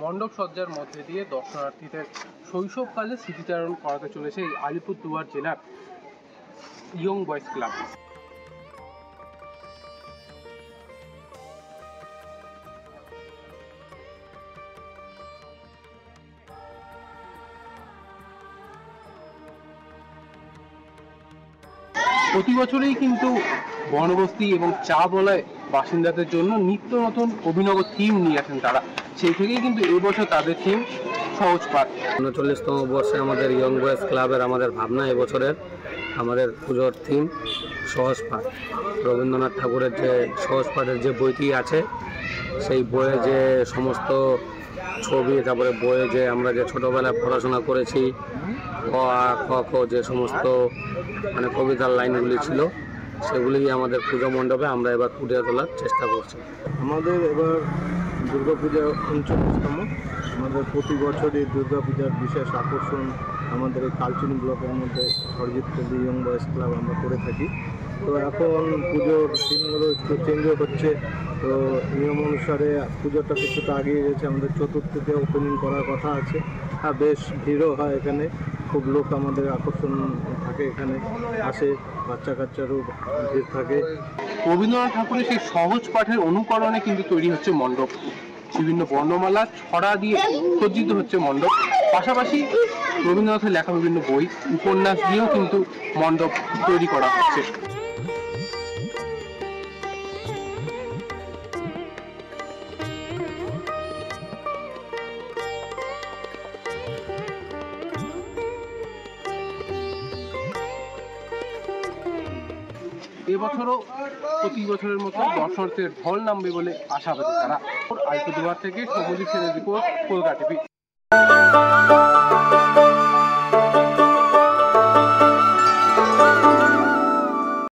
মণ্ডপ সজ্জার মধ্যে দিয়ে দর্শনার্থীদের শৈশবকালে স্মৃতিচারণ করাতে চলেছে এই আলিপুরদুয়ার জেলার ইয়ং বয়েজ ক্লাব। প্রতি বছরই কিন্তু বনবস্তি এবং চা বলায় বাসিন্দাদের জন্য নিত্য নতুন অভিনব থিম নিয়ে আসেন তারা। সেই থেকেই কিন্তু এই বছর তাদের থিম সহজ পাঠ। 39তম বর্ষে আমাদের ইয়ং বয়েজ ক্লাবের আমাদের ভাবনা এবছরের আমাদের পুজোর থিম সহজ পাঠ। রবীন্দ্রনাথ ঠাকুরের যে সহজ পাঠের যে বইটি আছে সেই বইয়ে যে সমস্ত ছবি, তারপরে বইয়ে যে আমরা যে ছোটোবেলায় পড়াশোনা করেছি ক আ ক খ যে সমস্ত মানে কবিতার লাইনগুলি ছিল সেগুলি আমাদের পুজো মণ্ডপে আমরা এবার ফুটিয়ে তোলার চেষ্টা করছি। আমাদের এবার দুর্গাপূজা 39তম। আমাদের প্রতি বছরই দুর্গাপূজার বিশেষ আকর্ষণ আমাদের এই কালচিনি ব্লকের মধ্যে সরজিৎপল্লী ইয়ং বয়েজ ক্লাব আমরা করে থাকি। তো এখন পুজোর থিমগুলো একটু চেঞ্জও হচ্ছে। তো নিয়ম অনুসারে পুজোটা কিছুটা আগিয়ে গেছে, আমাদের চতুর্থীতে ওপেনিং করার কথা আছে। আর বেশ ভিড়ও হয় এখানে, খুব লোক আমাদের আকর্ষণ থাকে, এখানে আসে, বাচ্চা কাচ্চারও ভিড় থাকে। রবীন্দ্রনাথ ঠাকুরের সেই সহজ পাঠের অনুকরণে কিন্তু তৈরি হচ্ছে মণ্ডপ। বিভিন্ন বর্ণমালা ছড়া দিয়ে সজ্জিত হচ্ছে মণ্ডপ। পাশাপাশি রবীন্দ্রনাথের লেখা বিভিন্ন বই, উপন্যাস দিয়েও কিন্তু মণ্ডপ তৈরি করা হচ্ছে। এবছরও প্রতি বছরের মতো দর্শনার্থীদের ঢল নামবে বলে আশাবাদী তারা। আলিপুরদুয়ার থেকে সবুজ রিপোর্ট, কলকাতা টিভি।